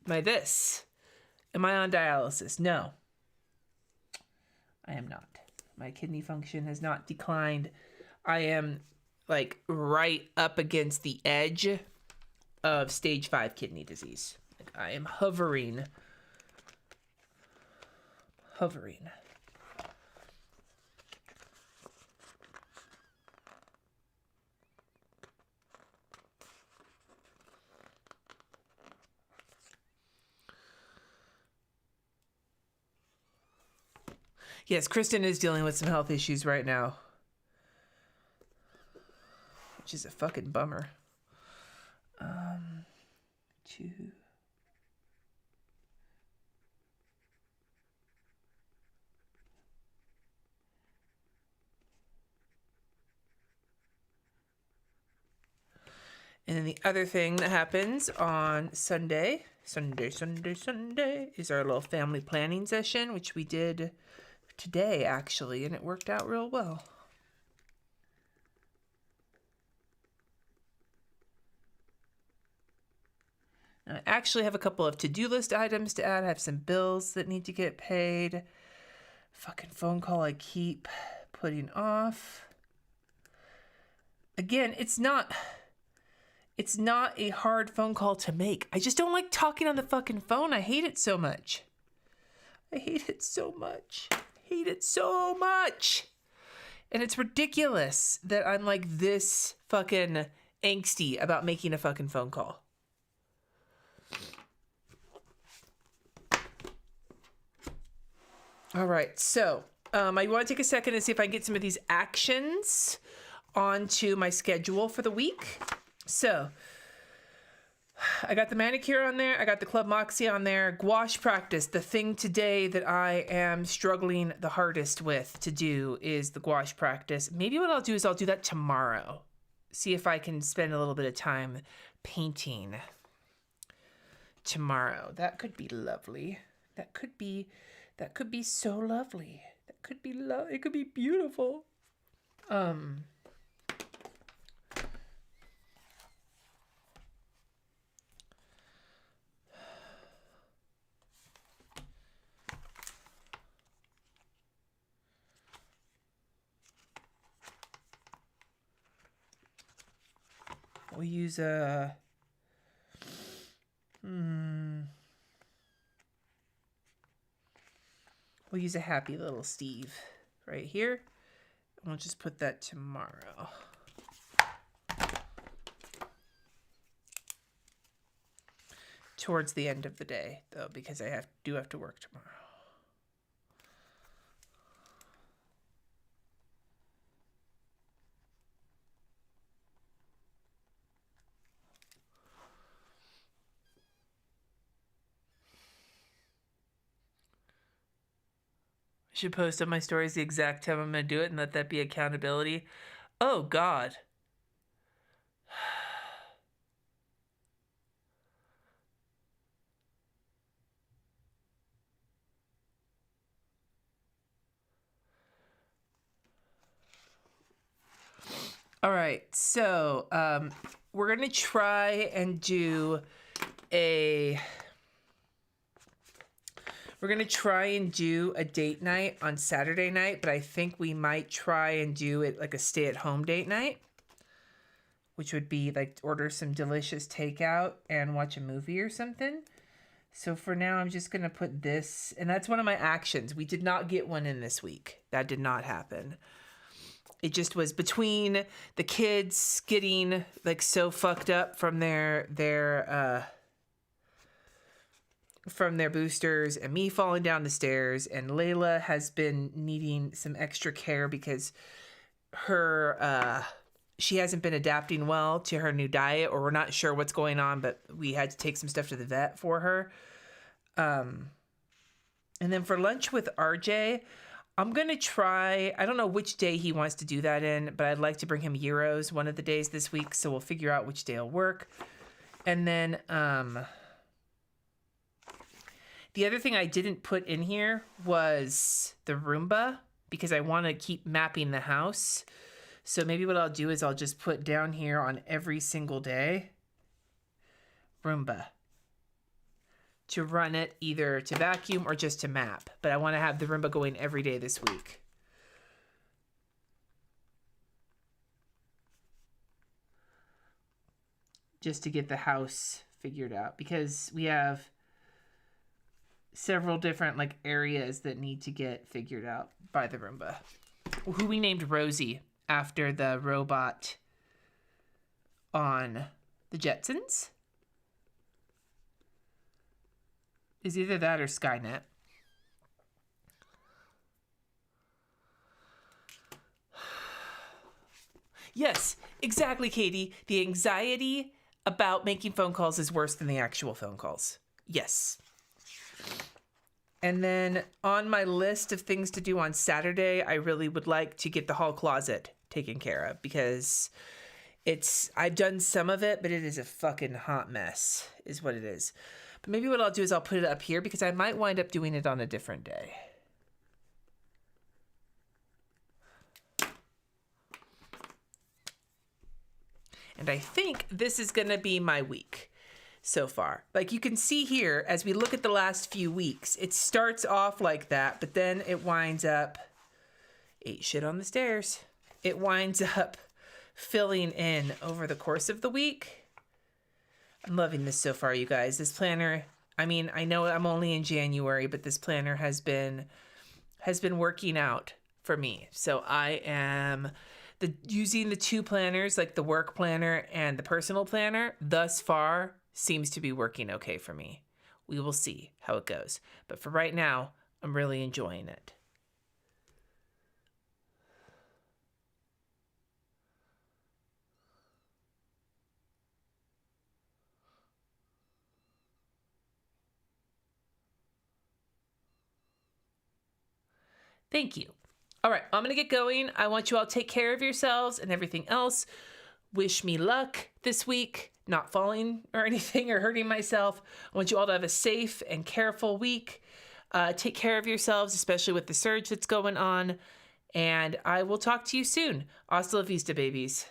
this. Am I on dialysis? No, I am not. My kidney function has not declined. I am like right up against the edge of stage 5 kidney disease. Like, I am hovering. Yes, Kristen is dealing with some health issues right now, which is a fucking bummer. 2. And then the other thing that happens on Sunday is our little family planning session, which we did today actually, and it worked out real well. I actually have a couple of to-do list items to add. I have some bills that need to get paid. Fucking phone call I keep putting off. Again, it's not a hard phone call to make. I just don't like talking on the fucking phone. I hate it so much. And it's ridiculous that I'm like this fucking angsty about making a fucking phone call. All right, so I want to take a second and see if I can get some of these actions onto my schedule for the week. So I got the manicure on there. I got the Club Moxie on there. Gouache practice. The thing today that I am struggling the hardest with to do is the gouache practice. Maybe what I'll do is I'll do that tomorrow. See if I can spend a little bit of time painting tomorrow. That could be lovely. That could be so lovely. It could be beautiful. We'll use a we'll use a happy little Steve right here. And we'll just put that tomorrow. Towards the end of the day, though, because I do have to work tomorrow. I should post on my stories the exact time I'm going to do it and let that be accountability. Oh, God. All right, so we're going to try and do a date night on Saturday night, but I think we might try and do it like a stay-at-home date night, which would be like order some delicious takeout and watch a movie or something. So for now, I'm just going to put this, and that's one of my actions. We did not get one in this week. That did not happen. it just was between the kids getting like so fucked up from their boosters and me falling down the stairs, and Layla has been needing some extra care because she hasn't been adapting well to her new diet, or we're not sure what's going on, but we had to take some stuff to the vet for her. And then for lunch with RJ, I'm going to try, I don't know which day he wants to do that in, but I'd like to bring him gyros one of the days this week, so we'll figure out which day will work. And then the other thing I didn't put in here was the Roomba, because I want to keep mapping the house. So maybe what I'll do is I'll just put down here on every single day, Roomba, to run it either to vacuum or just to map. But I want to have the Roomba going every day this week. Just to get the house figured out, because we have several different like areas that need to get figured out by the Roomba, who we named Rosie after the robot on the Jetsons. Is either that or Skynet. Yes, exactly, Katie. The anxiety about making phone calls is worse than the actual phone calls. Yes. And then on my list of things to do on Saturday, I really would like to get the hall closet taken care of, because I've done some of it, but it is a fucking hot mess is what it is. But maybe what I'll do is I'll put it up here, because I might wind up doing it on a different day. And I think this is going to be my week so far. Like you can see here, as we look at the last few weeks, it starts off like that, but then it winds up, ate shit on the stairs. It winds up filling in over the course of the week. I'm loving this so far, you guys. This planner, I mean, I know I'm only in January, but this planner has been working out for me. So I am using the two planners, like the work planner and the personal planner, thus far seems to be working okay for me. We will see how it goes. But for right now, I'm really enjoying it. Thank you. All right, I'm going to get going. I want you all to take care of yourselves and everything else. Wish me luck this week, not falling or anything or hurting myself. I want you all to have a safe and careful week. Take care of yourselves, especially with the surge that's going on. And I will talk to you soon. Hasta la vista, babies.